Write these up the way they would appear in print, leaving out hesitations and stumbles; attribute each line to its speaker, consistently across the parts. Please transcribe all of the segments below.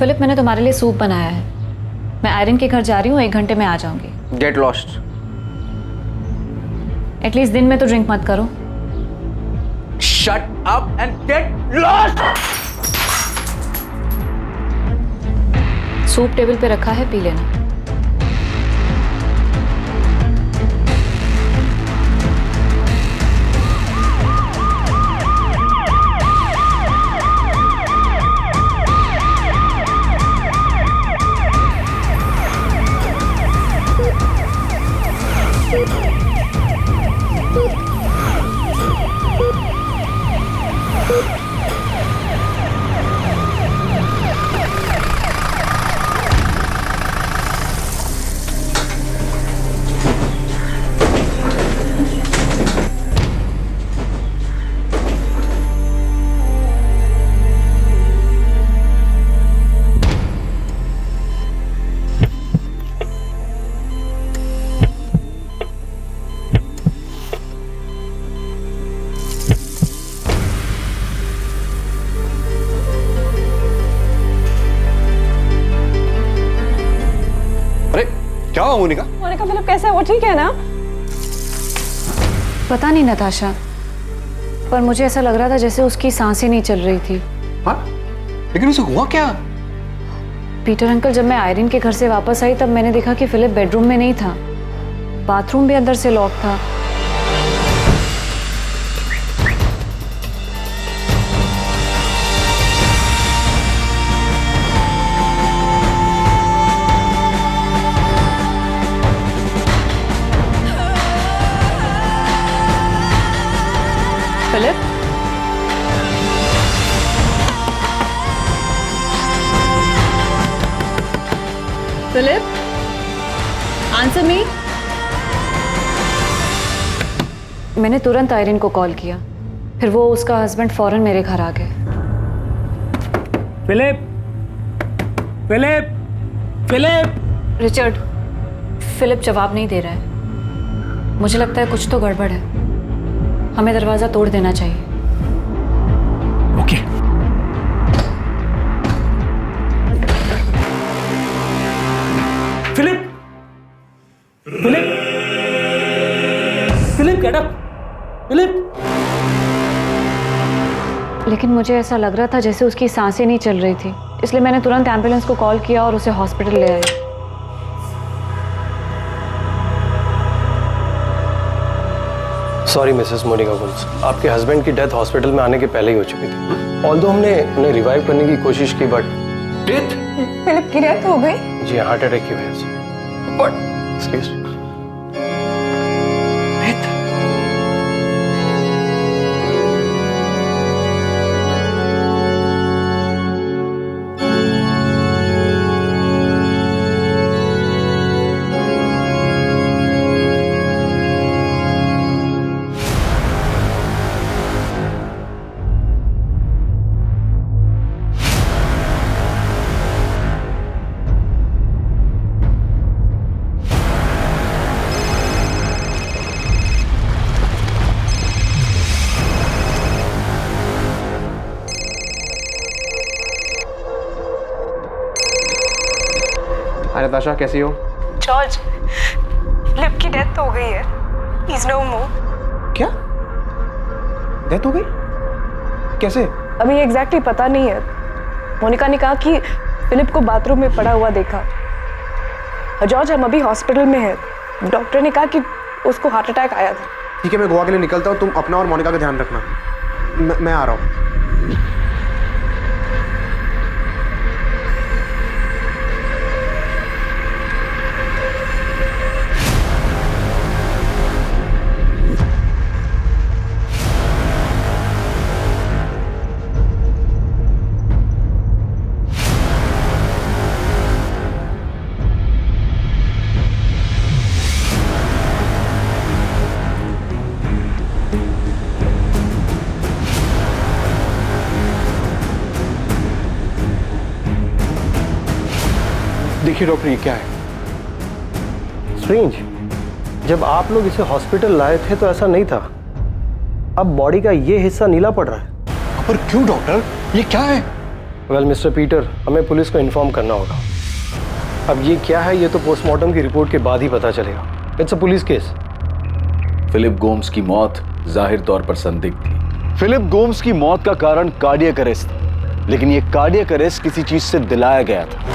Speaker 1: Philip, मैंने तुम्हारे लिए सूप बनाया है। मैं आयरन के घर जा रही हूँ, 1 घंटे में आ जाऊंगी।
Speaker 2: Get lost.
Speaker 1: एटलीस्ट दिन में तो ड्रिंक मत करो।
Speaker 2: Shut up and get lost.
Speaker 1: Soup table पे रखा है, पी लेना।
Speaker 2: क्या हुआ मोनिका?
Speaker 3: मोनिका, फिलिप कैसा है? वो ठीक है ना?
Speaker 1: पता नहीं नताशा, पर मुझे ऐसा लग रहा था जैसे उसकी सांसें नहीं चल रही थी।
Speaker 2: हाँ? लेकिन उसे हुआ क्या?
Speaker 1: पीटर अंकल, जब मैं आयरन के घर से वापस आई तब मैंने देखा कि फिलिप बेडरूम में नहीं था। बाथरूम भी अंदर से लॉक था। Philip, Philip, answer me. मैंने तुरंत आयरन को कॉल किया, फिर वो उसका हस्बैंड फौरन मेरे घर आ गए।
Speaker 4: Philip, Philip, Philip.
Speaker 1: Richard, Philip जवाब नहीं दे रहा है। मुझे लगता है कुछ तो गड़बड़ है। हमें दरवाजा तोड़ देना चाहिए।
Speaker 4: Okay. Philip, Philip, Philip, get up. Philip.
Speaker 1: लेकिन मुझे ऐसा लग रहा था जैसे उसकी सांसें नहीं चल रही थी, इसलिए मैंने तुरंत एम्बुलेंस को कॉल किया और उसे हॉस्पिटल ले आई।
Speaker 5: सॉरी मिसेस मोनिका गुम्स, आपके हस्बैंड की डेथ हॉस्पिटल में आने के पहले ही हो चुकी थी। ऑल्दो हमने उन्हें रिवाइव करने की कोशिश की, बट
Speaker 2: डेथ?
Speaker 3: फिलिप की डेथ हो गई?
Speaker 5: जी हार्ट अटैक की वजह से।
Speaker 2: What?
Speaker 5: Excuse me.
Speaker 2: डेथ? हाय नताशा, कैसी हो?
Speaker 3: जॉर्ज, फिलिप की डेथ हो गई है। ही इज नो मोर।
Speaker 2: क्या? डेथ हो गई? कैसे?
Speaker 3: अभी एग्जैक्टली पता नहीं है। मोनिका ने कहा कि फिलिप को बाथरूम में पड़ा हुआ देखा। जॉर्ज, हम अभी हॉस्पिटल में हैं। डॉक्टर ने कहा कि उसको हार्ट अटैक आया था।
Speaker 6: ठीक है, मैं गोवा के लिए निकलता हूँ। तुम अपना और मोनिका का ध्यान रखना। मैं आ रहा हूँ।
Speaker 2: देखिए डॉक्टर, ये क्या है?
Speaker 5: स्ट्रेंज, जब आप लोग इसे हॉस्पिटल लाए थे तो ऐसा नहीं था। अब बॉडी का ये हिस्सा नीला पड़ रहा है।
Speaker 2: पर क्यों डॉक्टर? ये क्या है?
Speaker 5: वेल मिस्टर पीटर, हमें पुलिस को इन्फॉर्म करना होगा। अब ये क्या है ये तो पोस्टमार्टम की रिपोर्ट के बाद ही पता चलेगा। It's a police case.
Speaker 7: Philip Gomes की मौत जाहिर तौर पर संदिग्ध थी। फिलिप गोम्स की मौत का कारण कार्डियक अरेस्ट था, लेकिन ये कार्डियक अरेस्ट किसी चीज से दिलाया गया था।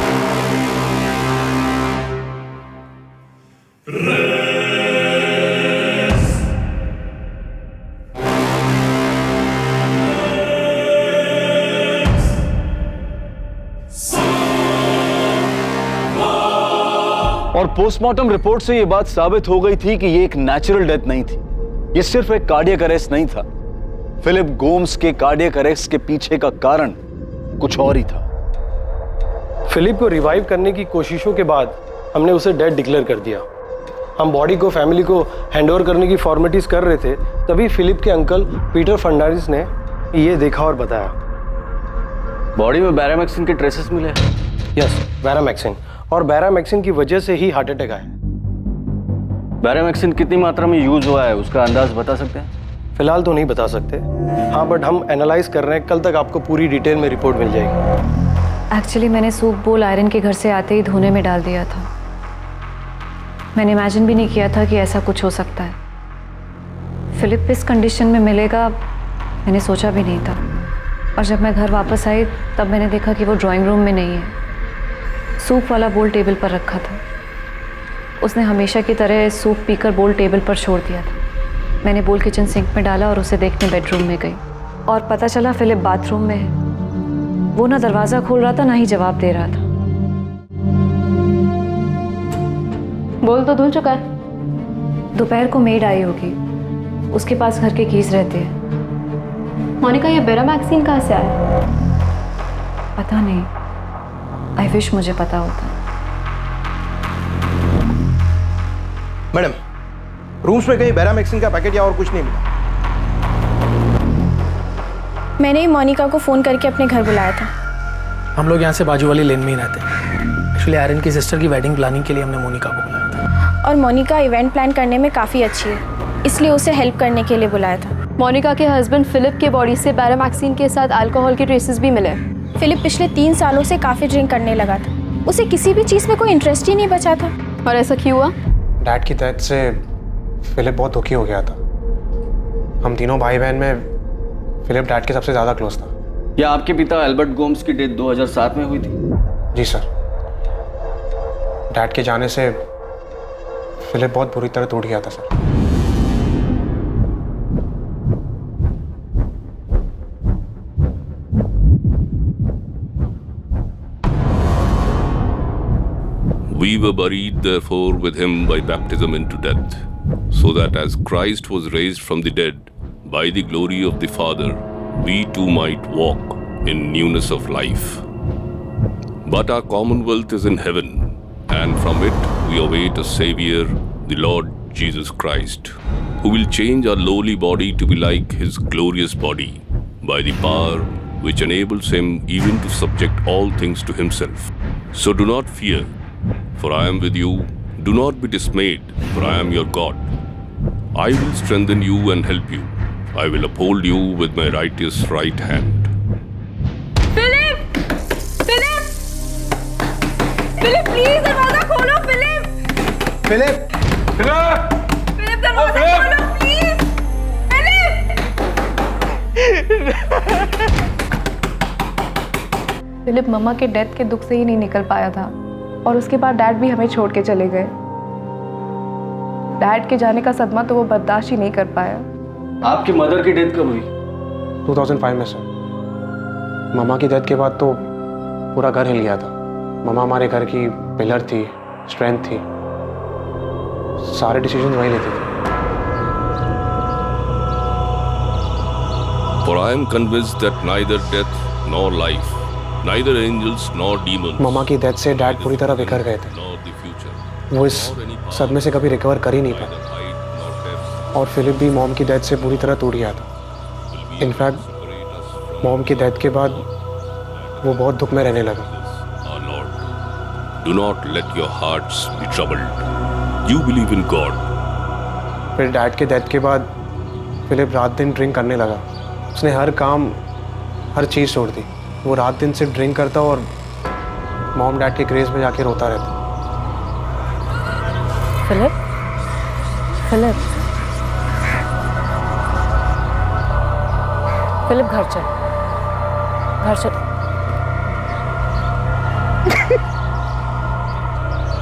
Speaker 7: और पोस्टमार्टम रिपोर्ट से यह बात साबित हो गई थी कि यह एक नेचुरल डेथ नहीं थी, यह सिर्फ एक कार्डियक अरेस्ट नहीं था। फिलिप गोम्स के कार्डियक अरेस्ट के पीछे का कारण कुछ और ही था।
Speaker 5: फिलिप को रिवाइव करने की कोशिशों के बाद हमने उसे डेड डिक्लेयर कर दिया। हम बॉडी को फैमिली को हैंडओवर करने की फॉर्मेलिटीज कर रहे थे, तभी फिलिप के अंकल पीटर फर्नांडिस ने ये देखा और बताया।
Speaker 7: बॉडी में बैरामैक्सिन के ट्रेसेस मिले।
Speaker 5: यस, बैरामैक्सिन, और बैरामैक्सिन की वजह से ही हार्ट अटैक आया।
Speaker 7: बैरामैक्सिन कितनी मात्रा में यूज हुआ है उसका अंदाज बता सकते हैं?
Speaker 5: फिलहाल तो नहीं बता सकते, हाँ, बट हम एनालाइज कर रहे हैं। कल तक आपको पूरी डिटेल में रिपोर्ट मिल जाएगी।
Speaker 1: एक्चुअली मैंने सूप बोल आयरन के घर से आते ही धोने में डाल दिया था। मैंने इमेजिन भी नहीं किया था कि ऐसा कुछ हो सकता है। फिलिप इस कंडीशन में मिलेगा मैंने सोचा भी नहीं था। और जब मैं घर वापस आई तब मैंने देखा कि वो ड्राइंग रूम में नहीं है। सूप वाला बोल टेबल पर रखा था। उसने हमेशा की तरह सूप पीकर बोल टेबल पर छोड़ दिया था। मैंने बोल किचन सिंक में डाला और उसे देखने बेडरूम में गई और पता चला फिलिप बाथरूम में है। वो ना दरवाज़ा खोल रहा था ना ही जवाब दे रहा था।
Speaker 3: बोल तो धुल चुका है।
Speaker 1: दोपहर को मेड आई होगी, उसके पास घर के कीज रहते हैं।
Speaker 3: मोनिका, ये बैरामैक्सिन कहाँ से आया?
Speaker 1: पता नहीं, आई विश मुझे पता होता।
Speaker 8: मैडम, रूम्स में कहीं बैरामैक्सिन का पैकेट या और कुछ नहीं मिला?
Speaker 9: मैंने ही मोनिका को फ़ोन करके अपने घर बुलाया था।
Speaker 4: हम लोग यहाँ से बाजू वाली लेन में ही रहते हैं। एक्चुअली आयरन की सिस्टर की वेडिंग प्लानिंग के लिए हमने मोनिका को बुलाया था।
Speaker 9: और मोनिका इवेंट प्लान करने में काफ़ी अच्छी है, इसलिए उसे हेल्प करने के लिए बुलाया था।
Speaker 3: मोनिका के हस्बैंड फिलिप के बॉडी से बैरामैक्सिन के साथ अल्कोहल के ट्रेसेस भी मिले।
Speaker 9: फिलिप पिछले 3 सालों से काफ़ी ड्रिंक करने लगा था। उसे किसी भी चीज़ में कोई इंटरेस्ट ही नहीं बचा था।
Speaker 3: और ऐसा क्यों हुआ?
Speaker 6: डैड की डेथ से फिलिप बहुत दुखी हो गया था। हम तीनों भाई बहन में फिलिप डैड के सबसे ज़्यादा क्लोज था।
Speaker 7: या आपके पिता एल्बर्ट गोम्स की डेथ 2007 में हुई थी?
Speaker 6: जी सर। डैड के जाने से फिलिप बहुत बुरी तरह टूट गया था sir.
Speaker 10: We were buried, therefore, with him by baptism into death, so that as Christ was raised from the dead by the glory of the Father, we too might walk in newness of life. But our commonwealth is in heaven, and from it we await a Savior, the Lord Jesus Christ, who will change our lowly body to be like his glorious body, by the power which enables him even to subject all things to himself. So do not fear, for I am with you. Do not be dismayed, for I am your God. I will strengthen you and help you. I will uphold you with my righteous right hand.
Speaker 3: Philip! Philip! Philip, please दरवाजा खोलो। Philip!
Speaker 8: Philip!
Speaker 3: Philip, दरवाजा खोलो please. Philip मम्मा के death के दुख से ही नहीं निकल पाया था, और उसके बाद डैड भी हमें छोड़ के चले गए। डैड के जाने का सदमा तो वो बर्दाश्त ही नहीं कर पाया।
Speaker 7: आपकी मदर की डेथ कब हुई?
Speaker 6: 2005 में सर। मामा की डेथ के बाद तो पूरा घर हिल गया था। मामा हमारे घर की पिलर थी, स्ट्रेंथ थी, सारे डिसीजन वही लेती थी।
Speaker 10: For I am convinced that neither death nor life, neither angels nor demons,
Speaker 6: मामा की डेथ से डैड पूरी तरह बिखर गए थे।
Speaker 10: nor the future,
Speaker 6: वो इस सदमे से कभी रिकवर कर ही नहीं
Speaker 10: neither
Speaker 6: पाए।
Speaker 10: height nor depth,
Speaker 6: और फिलिप भी मॉम की डेथ से पूरी तरह टूट गया था। इनफैक्ट मॉम की डेथ के बाद वो बहुत दुख में रहने लगा।
Speaker 10: our Lord. Do not let your hearts be troubled. You believe in God.
Speaker 6: फिर डैड के डेथ के बाद फिलिप रात दिन ड्रिंक करने लगा। उसने हर काम, हर चीज़ छोड़ दी। वो रात दिन सिर्फ ड्रिंक करता और मॉम डैड के क्रेज में जाके रोता रहता।
Speaker 1: फिलिप, फिलिप, फिलिप घर चल, घर चल,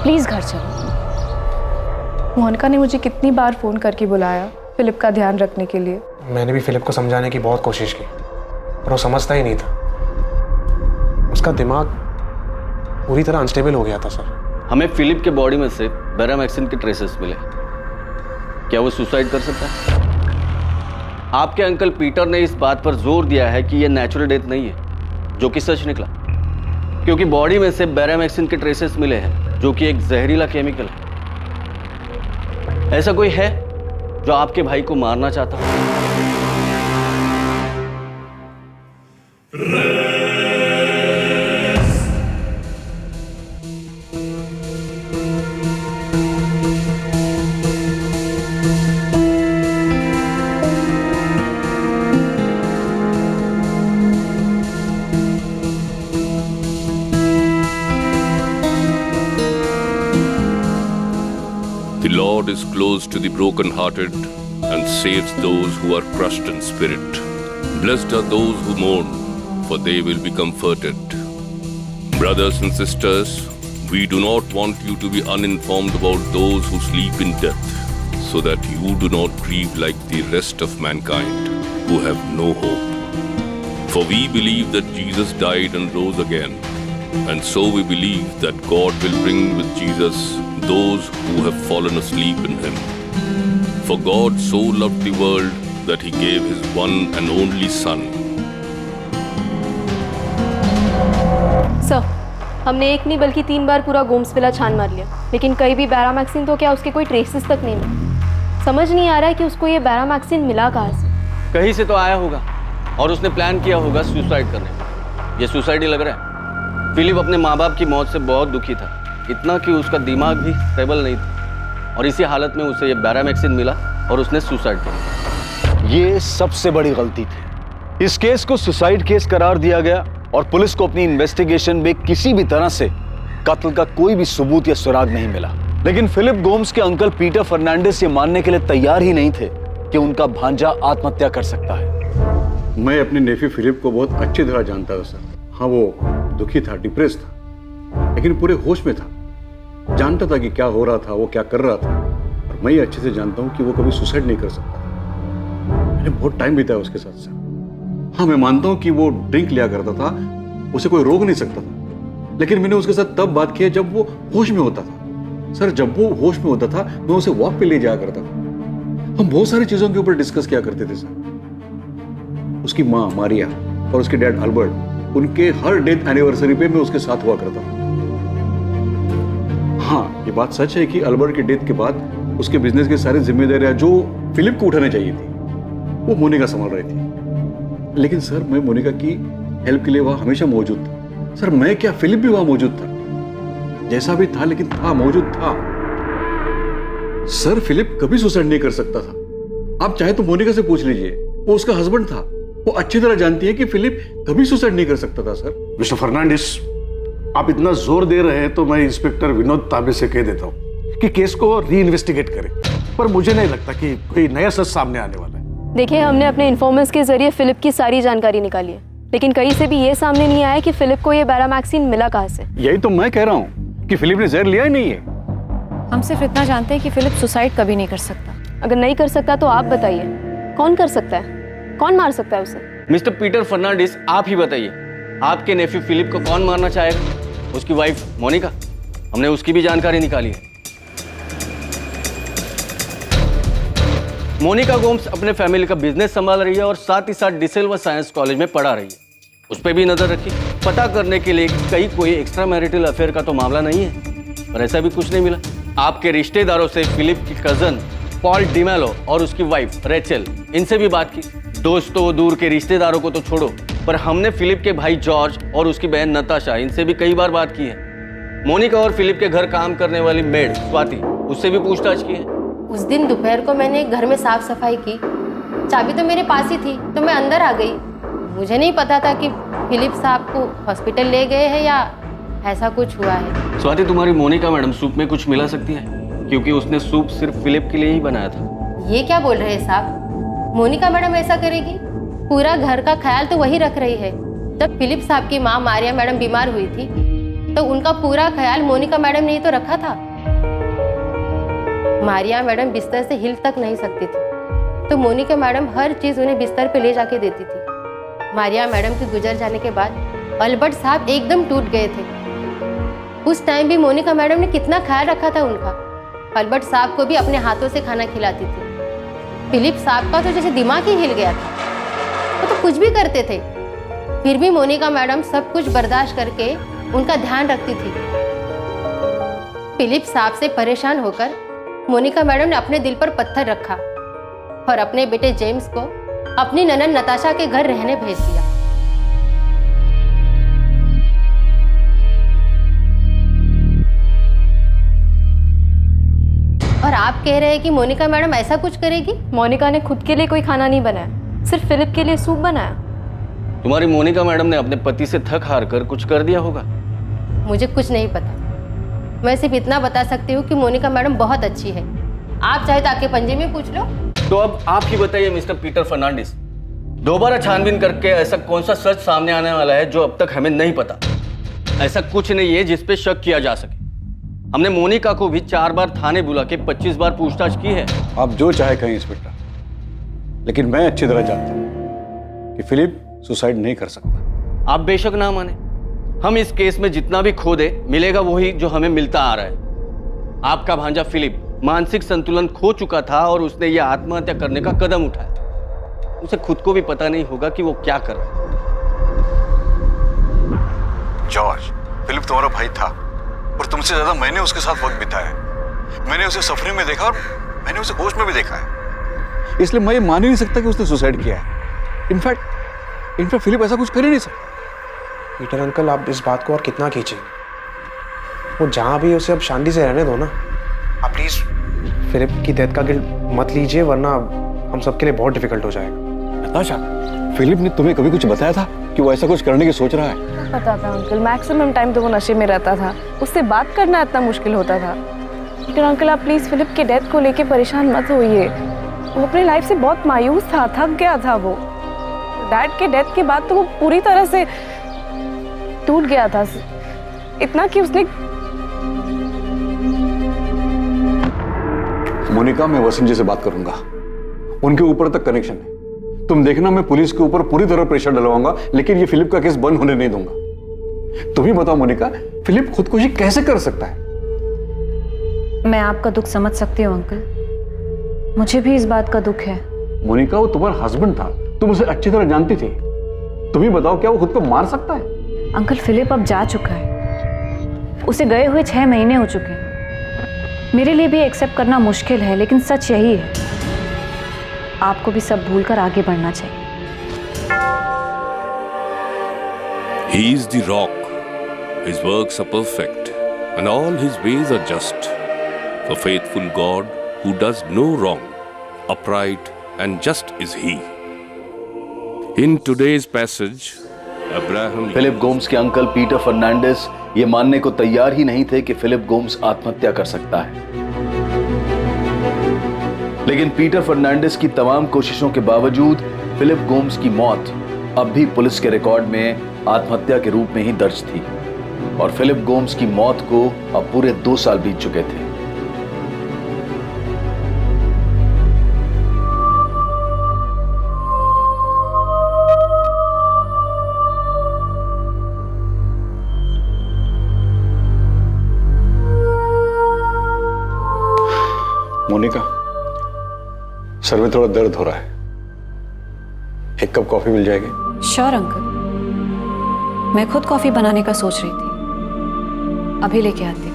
Speaker 1: प्लीज घर चल।
Speaker 3: मोनिका ने मुझे कितनी बार फोन करके बुलाया फिलिप का ध्यान रखने के लिए।
Speaker 6: मैंने भी फिलिप को समझाने की बहुत कोशिश की पर वो समझता ही नहीं था। उसका दिमाग पूरी तरह अनस्टेबल हो गया था सर।
Speaker 11: हमें फिलिप के बॉडी में से बैरामैक्सिन के ट्रेसेस मिले। क्या वो सुसाइड कर सकता है? आपके अंकल पीटर ने इस बात पर जोर दिया है कि यह नेचुरल डेथ नहीं है, जो कि सच निकला, क्योंकि बॉडी में से बैरामैक्सिन के ट्रेसेस मिले हैं, जो कि एक जहरीला केमिकल है। ऐसा कोई है जो आपके भाई को मारना चाहता हो?
Speaker 10: The Lord is close to the brokenhearted and saves those who are crushed in spirit. Blessed are those who mourn, for they will be comforted. Brothers and sisters, we do not want you to be uninformed about those who sleep in death, so that you do not grieve like the rest of mankind, who have no hope. For we believe that Jesus died and rose again, and so we believe that God will bring with Jesus those who have fallen asleep in him. For God so loved the world that he gave his one and only Son.
Speaker 12: Sir, हमने एक नहीं बल्कि 3 बार पूरा Gomes villa छान मार लिया, लेकिन कहीं भी बैरामैक्सिन तो क्या उसके कोई ट्रेसेस तक नहीं मिले। समझ नहीं आ रहा है कि उसको ये बैरामैक्सिन मिला कहाँ से।
Speaker 11: कहीं से तो आया होगा और उसने प्लान किया होगा सुसाइड करने का। ये सुसाइड ही लग रहा है। फिलिप अपने माँ बाप की मौत से बहुत दुखी था, इतना कि उसका दिमाग भी स्टेबल नहीं था, और इसी हालत में उसे ये बैरामैक्सिन मिला और उसने सुसाइड कर लिया।
Speaker 7: ये सबसे बड़ी गलती थी। इस केस को सुसाइड केस करार दिया गया और पुलिस को अपनी इन्वेस्टिगेशन में किसी भी तरह से कत्ल का कोई भी सबूत या सुराग नहीं मिला। लेकिन फिलिप गोम्स के अंकल पीटर फर्नांडिस ये मानने के लिए तैयार ही नहीं थे कि उनका भांजा आत्महत्या कर सकता है।
Speaker 13: मैं अपने नेफ्यू फिलिप को बहुत अच्छी तरह जानता था सर। हाँ, वो दुखी था, डिप्रेस था, लेकिन पूरे होश में था। जानता था कि क्या हो रहा था, वो क्या कर रहा था, और मैं ये अच्छे से जानता हूँ कि वो कभी सुसाइड नहीं कर सकता। मैंने बहुत टाइम बिताया उसके साथ सर। हाँ, मैं मानता हूँ कि वो ड्रिंक लिया करता था, उसे कोई रोक नहीं सकता था, लेकिन मैंने उसके साथ तब बात की जब वो होश में होता था। सर, जब वो होश में होता था मैं उसे वॉक पे ले जाया करता था। हम बहुत सारी चीजों के ऊपर डिस्कस किया करते थे सर। उसकी माँ मारिया और उसके डैड अल्बर्ट, उनके हर डेथ एनिवर्सरी पे मैं उसके साथ हुआ करता था। हाँ, ये बात सच है कि अल्बर्ट के डेथ के बाद उसके बिजनेस की सारी जिम्मेदारियां जो फिलिप को उठानी चाहिए थी वो मोनिका संभाल रही थी। लेकिन सर, मैं मोनिका की हेल्प के लिए वहां हमेशा मौजूद था। सर, मैं क्या, फिलिप भी वहां मौजूद था, जैसा भी था, लेकिन था, मौजूद था। सर, फिलिप कभी सुसाइड नहीं कर सकता था। आप चाहे तो मोनिका से पूछ लीजिए, वो उसका हस्बैंड था। वो अच्छी तरह जानती है कि फिलिप कभी सुसाइड नहीं कर सकता था। सर, मिस्टर फर्नांडिस, आप इतना जोर दे रहे हैं तो मैं इंस्पेक्टर विनोद ताबे से कह देता हूँ कि केस को री इन्वेस्टिगेट करें, पर मुझे नहीं लगता कि कोई नया सच सामने आने वाला है।
Speaker 12: देखिए, हमने अपने इन्फॉर्मर्स के जरिए फिलिप की सारी जानकारी निकाली है, लेकिन कहीं से भी ये सामने नहीं आया कि फिलिप को ये बैरामैक्सिन मिला कहाँ से।
Speaker 13: यही तो मैं कह रहा हूँ कि फिलिप ने जहर लिया ही नहीं है।
Speaker 1: हम सिर्फ इतना जानते हैं कि फिलिप सुसाइड कभी नहीं कर सकता।
Speaker 12: अगर नहीं कर सकता तो आप बताइए, कौन कर सकता है? कौन मार सकता है उसे?
Speaker 11: मिस्टर पीटर फर्नांडिस, आप ही बताइए, आपके नेफ्यू फिलिप को कौन मारना चाहेगा? उसकी वाइफ मोनिका? हमने उसकी भी जानकारी निकाली है। मोनिका गोम्स अपने फैमिली का बिजनेस संभाल रही है और साथ ही साथ डिसेल्वा साइंस कॉलेज में पढ़ा रही है। उस पर भी नजर रखी, पता करने के लिए कहीं कोई एक्स्ट्रा मैरिटल अफेयर का तो मामला नहीं है, पर ऐसा भी कुछ नहीं मिला। आपके रिश्तेदारों से फिलिप की कजन पॉल डिमेलो और उसकी वाइफ रेचल, इनसे भी बात की। दोस्तों, दूर के रिश्तेदारों को तो छोड़ो, पर हमने फिलिप के भाई जॉर्ज और उसकी बहन नताशा, इनसे भी कई बार बात की है। मोनिका और फिलिप के घर काम करने वाली मेड स्वाति, उससे भी पूछताछ की है।
Speaker 14: उस दिन दोपहर को मैंने घर में साफ सफाई की, चाबी तो मेरे पास ही थी, तो मैं अंदर आ गई। मुझे नहीं पता था कि फिलिप साहब को हॉस्पिटल ले गए हैं या ऐसा कुछ हुआ है?
Speaker 11: स्वाति, तुम्हारी मोनिका मैडम सूप में कुछ मिला सकती है, क्योंकि उसने सूप सिर्फ फिलिप के लिए ही बनाया था।
Speaker 14: ये क्या बोल रहे हैं साहब? मोनिका मैडम ऐसा करेगी? पूरा घर का ख्याल तो वही रख रही है। जब फिलिप साहब की माँ मारिया मैडम बीमार हुई थी तो उनका पूरा ख्याल मोनिका मैडम ने ही तो रखा था। मारिया मैडम बिस्तर से हिल तक नहीं सकती थी, तो मोनिका मैडम हर चीज़ उन्हें बिस्तर पे ले जाके देती थी। मारिया मैडम के गुजर जाने के बाद अल्बर्ट साहब एकदम टूट गए थे। उस टाइम भी मोनिका मैडम ने कितना ख्याल रखा था उनका। अल्बर्ट साहब को भी अपने हाथों से खाना खिलाती थी। फिलिप साहब का तो जैसे दिमाग ही हिल गया था, वो तो कुछ भी करते थे, फिर भी मोनिका मैडम सब कुछ बर्दाश्त करके उनका ध्यान रखती थी। फिलिप साहब से परेशान होकर मोनिका मैडम ने अपने दिल पर पत्थर रखा और अपने बेटे जेम्स को अपनी ननद नताशा के घर रहने भेज दिया। और आप कह रहे हैं कि मोनिका मैडम ऐसा कुछ करेगी?
Speaker 12: मोनिका ने खुद के लिए कोई खाना नहीं बनाया, सिर्फ फिलिप के लिए सूप बनाया।
Speaker 11: तुम्हारी मोनिका मैडम ने अपने पति से थक हार कर कुछ कर दिया होगा।
Speaker 14: मुझे कुछ नहीं पता। मैं सिर्फ इतना बता सकती हूँ कि मोनिका मैडम बहुत अच्छी है। आप चाहे तो आके पंजे में पूछ लो।
Speaker 11: तो अब आप ही बताइए मिस्टर पीटर फर्नांडिस, दोबारा छानबीन करके ऐसा कौन सा सच सामने आने वाला है जो अब तक हमें नहीं पता? ऐसा कुछ नहीं है जिस पे शक किया जा सके। हमने मोनिका को भी 4 बार थाने बुला के 25 बार पूछताछ की है।
Speaker 13: आप जो चाहे कहें इंस्पेक्टर, लेकिन मैं अच्छी तरह जानता हूं कि फिलिप सुसाइड नहीं कर सकता।
Speaker 11: आप बेशक ना माने, हम इस केस में जितना भी खो दे मिलेगा वही जो हमें मिलता आ रहा है। आपका भांजा फिलिप मानसिक संतुलन खो चुका था और उसने यह आत्महत्या करने का कदम उठाया। उसे खुद को भी पता नहीं होगा कि वो क्या कर रहा है।
Speaker 13: जॉर्ज, फिलिप तुम्हारा भाई था और तुमसे ज्यादा मैंने उसके साथ वक्त बिताया है। मैंने उसे सफरिंग में देखा और मैंने उसे होश में भी देखा है, इसलिए मैं ये मान ही नहीं सकता कि उसने सुसाइड किया है। इनफैक्ट फिलिप ऐसा कुछ कर ही नहीं सकता।
Speaker 6: पीटर अंकल, आप इस बात को और कितना खींचे? वो जहां भी उसे अब शांति से रहने दो ना। आप प्लीज फिलिप की डेथ का गिल्ट मत लीजिए, वरना हम सबके लिए बहुत डिफिकल्ट हो जाएगा।
Speaker 13: नताशा, फिलिप ने तुम्हें कभी कुछ बताया था कि वो ऐसा कुछ करने की सोच रहा है?
Speaker 3: पता था अंकल, मैक्सिमम टाइम तो वो नशे में रहता था। उससे बात करना इतना मुश्किल होता था। पीटर अंकल, आप प्लीज फिलिप के डेथ को लेके परेशान मत होइए। वो अपनी लाइफ से बहुत मायूस था, थक गया था। वो डैड के डेथ के बाद तो वो पूरी तरह से टूट गया था, इतना कि उसने।
Speaker 13: मोनिका, मैं वसीम जी से बात करूंगा, उनके ऊपर तक कनेक्शन है। तुम देखना, मैं पुलिस के ऊपर पूरी तरह प्रेशर डलवाऊंगा, लेकिन ये फिलिप का केस बंद होने नहीं दूंगा। तुम ही बताओ मोनिका, फिलिप खुदकुशी कैसे कर सकता है?
Speaker 1: मैं आपका दुख समझ सकती हूँ अंकल, मुझे भी इस बात का दुख है।
Speaker 13: मोनिका, वो तुम्हारा हस्बैंड था, तुम उसे अच्छी तरह जानती थी। तुम ही बताओ, क्या वो खुद को मार सकता है?
Speaker 1: अंकल, फिलिप अब जा चुका है, उसे गए हुए 6 महीने हो चुके हैं। मेरे लिए भी एक्सेप्ट करना मुश्किल है, लेकिन सच यही है। आपको भी सब भूलकर आगे बढ़ना चाहिए।
Speaker 10: He is the rock. His works are perfect, and all his ways are just. A faithful God who does no wrong, upright and just is he. In today's passage, Abraham
Speaker 7: Philip Gomes के uncle Peter Fernandes ये मानने को तैयार ही नहीं थे कि Philip Gomes आत्महत्या कर सकता है। लेकिन पीटर फर्नांडिस की तमाम कोशिशों के बावजूद फिलिप गोम्स की मौत अब भी पुलिस के रिकॉर्ड में आत्महत्या के रूप में ही दर्ज थी और फिलिप गोम्स की मौत को अब पूरे 2 साल बीत चुके थे।
Speaker 13: मोनिका, सर में थोड़ा दर्द हो रहा है, एक कप कॉफी मिल जाएगी?
Speaker 1: श्योर अंकल, मैं खुद कॉफी बनाने का सोच रही थी, अभी लेके आती हूँ।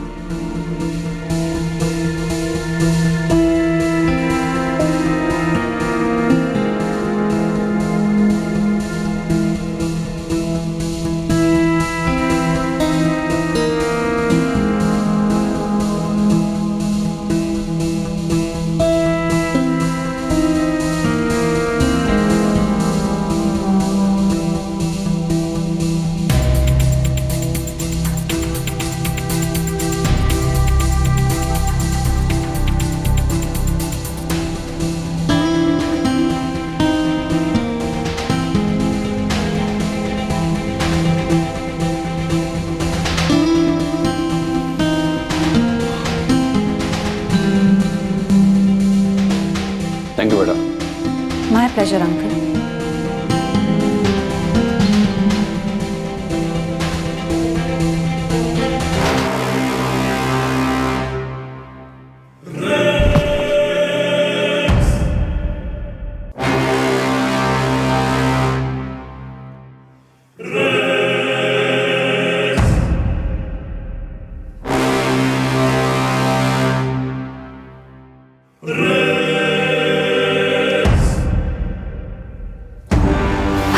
Speaker 1: Pleasure uncle.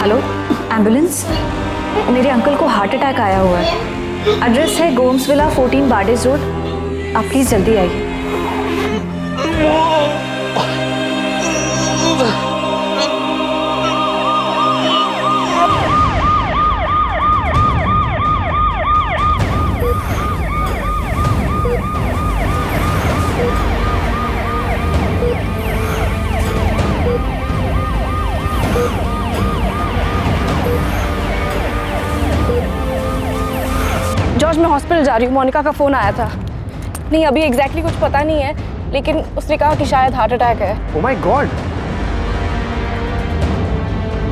Speaker 1: Hello, ambulance. मेरे अंकल को हार्ट अटैक आया हुआ है। एड्रेस है गोम्स विला 14 बार्डेज रोड। आप प्लीज जल्दी आइए।
Speaker 3: जॉर्ज, मैं हॉस्पिटल जा रही हूँ। मोनिका का फ़ोन आया था। नहीं, अभी एग्जैक्टली कुछ पता नहीं है, लेकिन उसने कहा कि शायद हार्ट अटैक है।
Speaker 6: Oh my God!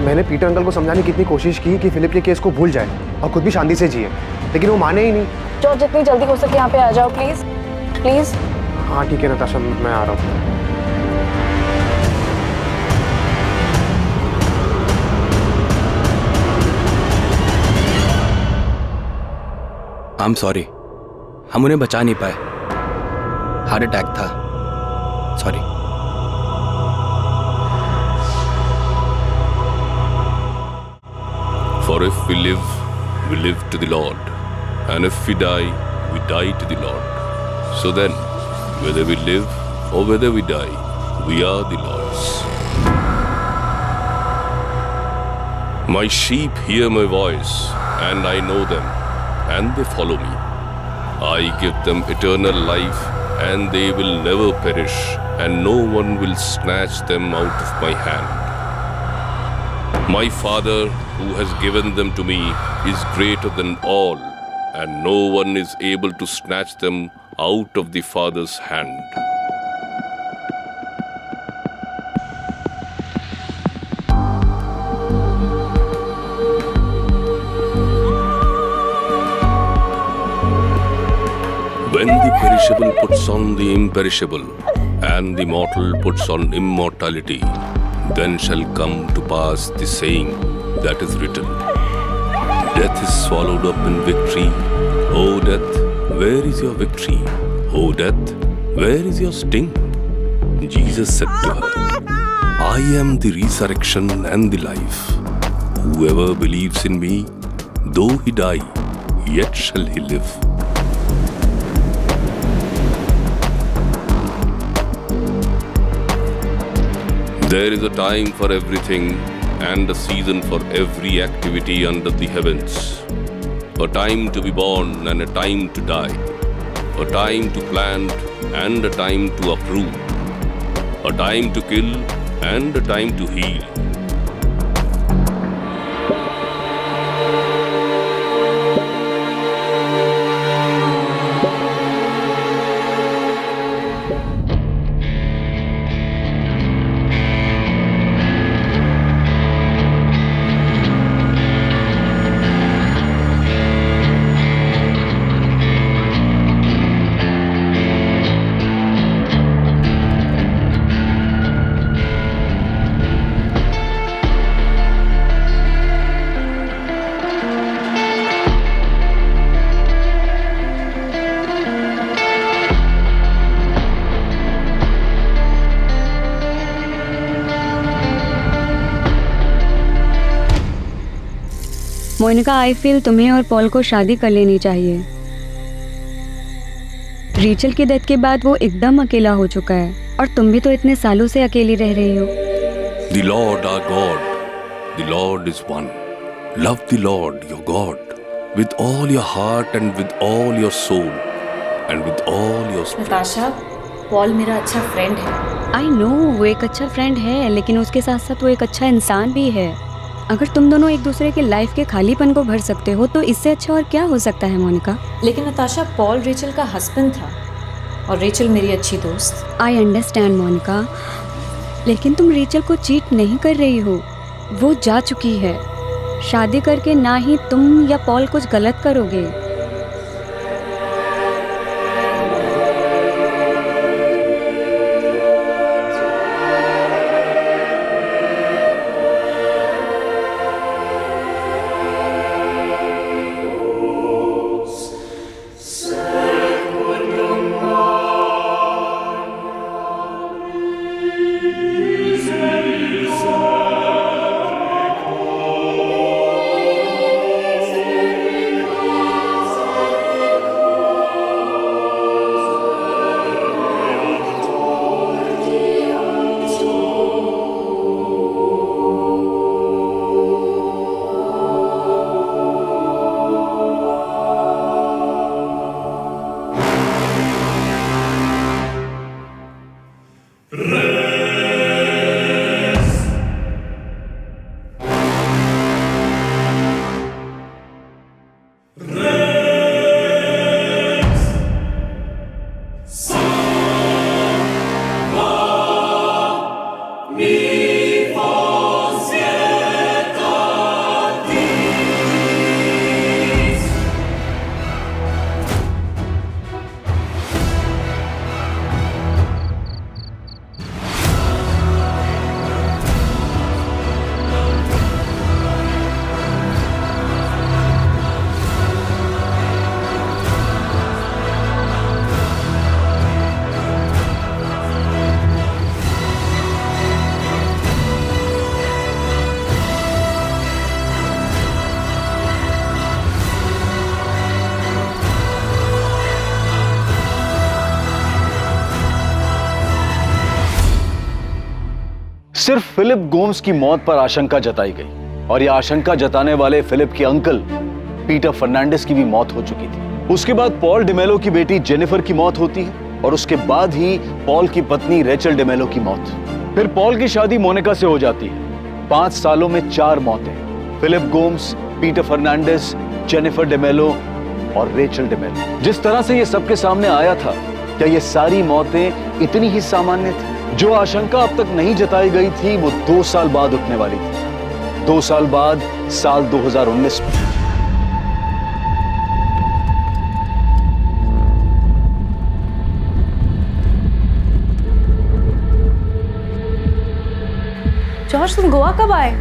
Speaker 6: मैंने पीटर अंकल को समझाने की इतनी कोशिश की कि फिलिप के केस को भूल जाए और खुद भी शांति से जिए, लेकिन वो माने ही नहीं।
Speaker 3: जॉर्ज, जितनी जल्दी हो सके यहाँ पे आ जाओ प्लीज़, प्लीज़।
Speaker 6: हाँ ठीक है नताशा, मैं आ रहा हूँ।
Speaker 15: आई एम सॉरी, हम उन्हें बचा नहीं पाए। हार्ट अटैक था, sorry.
Speaker 10: For if we live to the Lord, and if we die to the Lord. So then, whether we live or whether we die, we are the Lord's. My sheep hear my voice, and I know them, and they follow me. I give them eternal life, and they will never perish, and no one will snatch them out of my hand. My Father, who has given them to me, is greater than all, and no one is able to snatch them out of the Father's hand. When the perishable puts on the imperishable, and the mortal puts on immortality, then shall come to pass the saying that is written, Death is swallowed up in victory. O death, where is your victory? O death, where is your sting? Jesus said to her, I am the resurrection and the life. Whoever believes in me, though he die, yet shall he live. There is a time for everything and a season for every activity under the heavens. A time to be born and a time to die. A time to plant and a time to uproot. A time to kill and a time to heal.
Speaker 16: Monica, I feel तुम्हें और Paul को शादी कर लेनी चाहिए। रीचल की death के बाद वो एकदम अकेला हो चुका है और तुम भी तो इतने सालों से अकेली रह रही हो।
Speaker 10: The Lord our God, the Lord is one. Love the Lord your God with all your heart and with all your soul and with all your strength.
Speaker 1: Natasha, Paul मेरा अच्छा फ्रेंड है।
Speaker 16: आई नो वो एक अच्छा friend है, लेकिन उसके साथ साथ वो एक अच्छा इंसान भी है। अगर तुम दोनों एक दूसरे के लाइफ के खालीपन को भर सकते हो तो इससे अच्छा और क्या हो सकता है मोनिका।
Speaker 1: लेकिन नताशा, पॉल रेचल का हस्बैंड था और रेचल मेरी अच्छी दोस्त।
Speaker 16: आई अंडरस्टैंड मोनिका, लेकिन तुम रेचल को चीट नहीं कर रही हो, वो जा चुकी है। शादी करके ना ही तुम या पॉल कुछ गलत करोगे।
Speaker 7: सिर्फ फिलिप गोम्स की मौत पर आशंका जताई गई और यह आशंका जताने वाले फिलिप के अंकल पीटर फर्नांडिस की भी मौत हो चुकी थी। उसके बाद पॉल डिमेलो की बेटी जेनिफर की मौत होती है और उसके बाद ही पॉल की पत्नी रेचल डिमेलो की मौत। फिर पॉल की शादी मोनिका से हो जाती है। 5 सालों में 4 मौतें। Philip Gomes, Peter Fernandes, Jennifer D'Mello और रेचल डिमेलो। जिस तरह से यह सबके सामने आया था, क्या ये सारी मौतें इतनी ही सामान्य थी? जो आशंका अब तक नहीं जताई गई थी वो 2 साल बाद उठने वाली थी। 2 साल बाद साल 2019 में।
Speaker 3: जॉर्ज, तुम गोवा कब आए?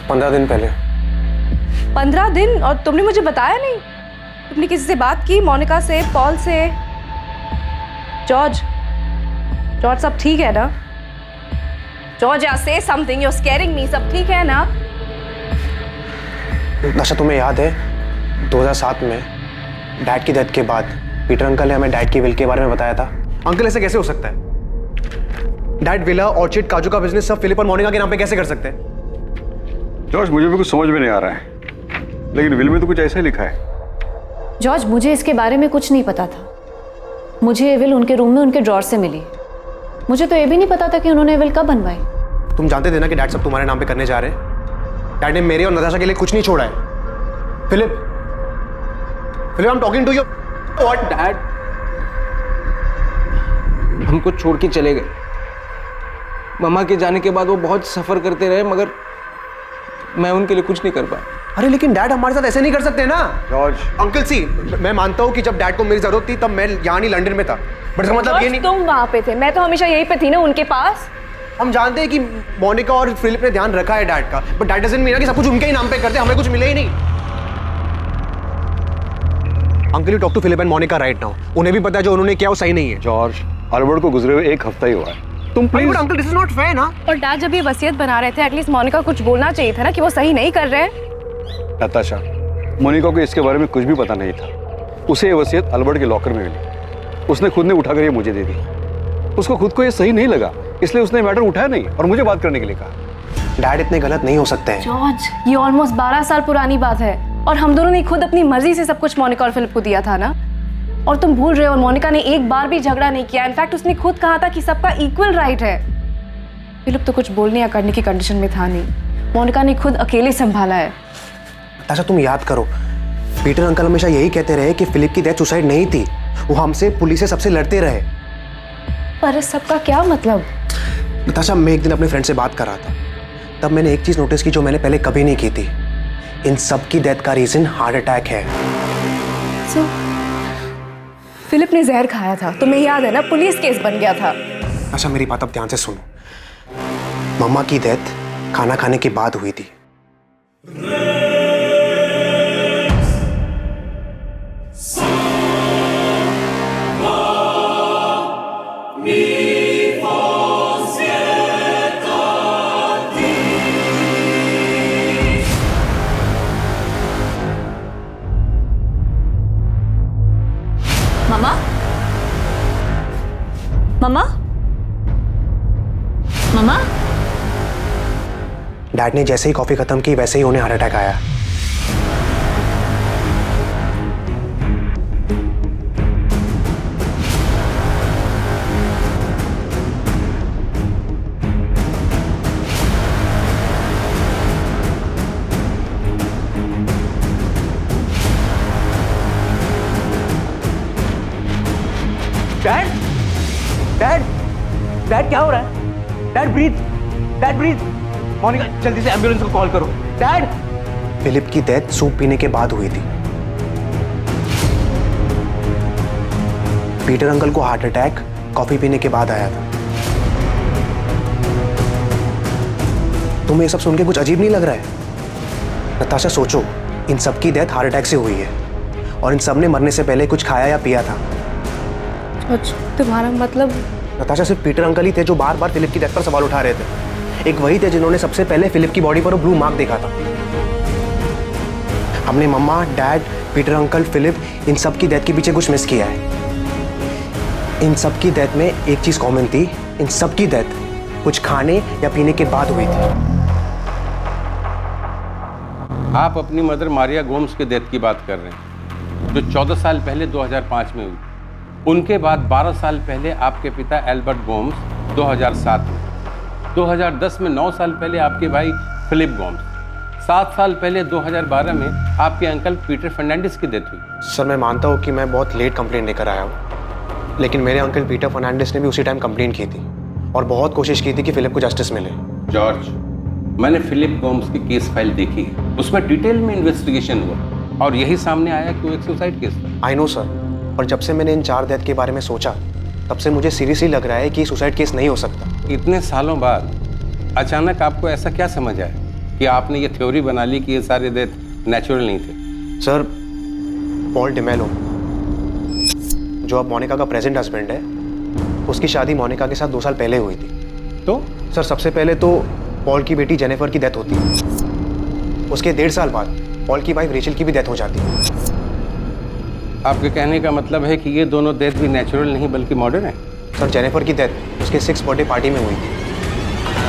Speaker 6: 15 दिन पहले।
Speaker 3: 15 दिन? और तुमने मुझे बताया नहीं? तुमने किसी से बात की? मोनिका से, पॉल से? जॉर्ज, सब ठीक है ना? George, say something, you are scaring me. सब ठीक है ना?
Speaker 6: नशा, तुम्हें याद है 2007 में डैड की डेथ के बाद पीटर अंकल ने हमें डैड की विल के बारे में बताया था।
Speaker 2: अंकल, ऐसे कैसे हो सकता है? डैड विला, ऑर्चिड, काजू का बिजनेस सब फिलिप और मोनिका के नाम पे कैसे कर सकते हैं?
Speaker 13: जॉर्ज, मुझे भी कुछ समझ में नहीं आ रहा है, लेकिन विल में तो कुछ ऐसा ही लिखा है।
Speaker 1: जॉर्ज, मुझे इसके बारे में कुछ नहीं पता था। मुझे ये विल उनके रूम में उनके ड्रॉर से मिली। मुझे तो ये भी नहीं पता था कि उन्होंने विल कब बनवाई।
Speaker 2: तुम जानते थे ना कि डैड सब तुम्हारे नाम पे करने जा रहे हैं। डैड ने मेरे और नताशा के लिए कुछ नहीं छोड़ा है। Philip, I am talking to you. What?
Speaker 6: Dad हमको छोड़ के चले गए। मम्मा के जाने के बाद वो बहुत सफर करते रहे, मगर मैं उनके लिए कुछ नहीं कर पाया।
Speaker 2: अरे लेकिन डैड हमारे साथ ऐसे नहीं कर सकते ना।
Speaker 13: जॉर्ज,
Speaker 2: अंकल सी, मैं मानता हूँ कि जब डैड को मेरी जरूरत थी तब मैं यहाँ नहीं लंदन में था, बट इसका मतलब ये नहीं।
Speaker 3: तुम वहाँ पे थे, मैं तो हमेशा यहीं पे थी ना, उनके पास।
Speaker 2: हम जानते हैं कि मोनिका और फिलिप ने ध्यान रखा है डैड का, बट डैड डजंट मीन कि सब कुछ उनके ही नाम पे करते, हमें कुछ मिले ही नहीं। Uncle, you talk to Philip and Monica right now. उन्हें भी पता है जो उन्होंने किया वो सही नहीं है।
Speaker 13: जॉर्ज, अल्बर्ट को गुजरे हुए 1 हफ्ता ही हुआ है। तुम please.
Speaker 2: Uncle, this is not fair ना।
Speaker 3: और डैड जब ये वसीयत बना रहे थे, एटलीस्ट मोनिका कुछ बोलना चाहिए था ना कि वो सही नहीं कर रहे हैं।
Speaker 13: नताशा, मोनिका को इसके बारे में कुछ भी पता नहीं था। उसे ये वसीयत अल्बर्ट के लॉकर में मिली। उसने खुद ने उठाकर ये मुझे दे दी। उसको खुद को ये सही नहीं लगा, इसलिए उसने मैटर उठाया नहीं और मुझे बात करने के लिए कहा।
Speaker 2: डैड इतने गलत नहीं हो सकते हैं।
Speaker 3: जॉर्ज, ये ऑलमोस्ट 12 साल पुरानी बात है और हम दोनों ने खुद अपनी मर्जी से सब कुछ मोनिका और फिलिप को दिया था ना। और तुम भूल रहे हो, मोनिका ने एक बार भी झगड़ा नहीं किया। इनफैक्ट उसने खुद कहा था कि सबका इक्वल राइट है। फिलिप तो कुछ बोलने या करने की कंडीशन में था नहीं। मोनिका ने खुद अकेले संभाला है।
Speaker 2: अच्छा, तुम याद करो, पीटर अंकल हमेशा यही कहते रहे कि फिलिप की डेथ सुसाइड नहीं थी, वो हमसे, पुलिस से, सबसे लड़ते रहे।
Speaker 3: पर इस सब का क्या मतलब?
Speaker 2: नताशा, मैं एक दिन अपने फ्रेंड से बात कर रहा था, तब मैंने एक चीज नोटिस की जो मैंने पहले कभी नहीं की थी। इन सब की डेथ का रीजन हार्ट अटैक है।
Speaker 3: फिलिप ने जहर खाया था, तुम्हें याद है ना? पुलिस केस बन गया था।
Speaker 2: अच्छा, मेरी बात अब ध्यान से सुनो। मम्मा की डेथ खाना खाने के बाद हुई थी।
Speaker 1: मम्मा, मम्मा, मम्मा।
Speaker 2: डैड ने जैसे ही कॉफी खत्म की वैसे ही उन्हें हार्ट अटैक आया।
Speaker 17: डैड, डैड, डैड क्या हो रहा है? Dad breathe, dad breathe. Monica, जल्दी से एम्बुलेंस को कॉल करो। डैड।
Speaker 2: फिलिप की डेथ सूप पीने के बाद हुई थी। पीटर अंकल को हार्ट अटैक कॉफी पीने के बाद आया था। तुम्हें ये सब सुन के कुछ अजीब नहीं लग रहा है? नताशा, सोचो, इन सब की डेथ हार्ट अटैक से हुई है और इन सब ने मरने से पहले कुछ खाया या पिया था।
Speaker 3: तुम्हारा मतलब?
Speaker 2: नताशा, सिर्फ पीटर अंकल ही थे जो बार बार फिलिप की डेथ पर सवाल उठा रहे थे। एक वही थे जिन्होंने सबसे पहले फिलिप की बॉडी पर वो ब्लू मार्क देखा था। हमने मम्मा, डैड, पीटर अंकल, फिलिप, इन सब की डेथ के पीछे कुछ मिस किया है। इन सब की डेथ में एक चीज कॉमन थी, इन सब की डेथ कुछ खाने या पीने के बाद हुई थी।
Speaker 18: आप अपनी मदर मारिया गोम्स के डेथ की बात कर रहे हैं, जो 14 साल पहले 2005 में हुई। उनके बाद 12 साल पहले आपके पिता एल्बर्ट गोम्स 2007 में, 2010 में 9 साल पहले आपके भाई फिलिप गोम्स, 7 साल पहले 2012 में आपके अंकल पीटर फर्नांडिस की डेथ हुई।
Speaker 2: सर, मैं मानता हूँ कि मैं बहुत लेट कंप्लेंट लेकर आया हूँ, लेकिन मेरे अंकल पीटर फर्नांडिस ने भी उसी टाइम कंप्लेंट की थी और बहुत कोशिश की थी कि फिलिप को जस्टिस मिले।
Speaker 18: जॉर्ज, मैंने फिलिप गोम्स की केस फाइल देखी है, उसमें डिटेल में इन्वेस्टिगेशन हुआ और यही सामने आया कि वो एक सुसाइड केस था।
Speaker 2: आई नो सर, पर जब से मैंने इन 4 डेथ के बारे में सोचा तब से मुझे सीरियसली लग रहा है कि सुसाइड केस नहीं हो सकता।
Speaker 18: इतने सालों बाद अचानक आपको ऐसा क्या समझ आया कि आपने ये थ्योरी बना ली कि ये सारे डेथ नेचुरल नहीं थे?
Speaker 2: सर, पॉल डिमेलो, जो अब मोनिका का प्रेजेंट हस्बैंड है, उसकी शादी मोनिका के साथ 2 साल पहले हुई थी।
Speaker 18: तो
Speaker 2: सर, सबसे पहले तो पॉल की बेटी जेनिफर की डेथ होती है। उसके 1.5 साल बाद पॉल की वाइफ रेचल की भी डेथ हो जाती है।
Speaker 18: आपके कहने का मतलब है कि ये दोनों डेथ भी नेचुरल नहीं बल्कि मॉडर्न है?
Speaker 2: सर, जेनिफर की डेथ उसके 6th बर्थडे पार्टी में हुई थी।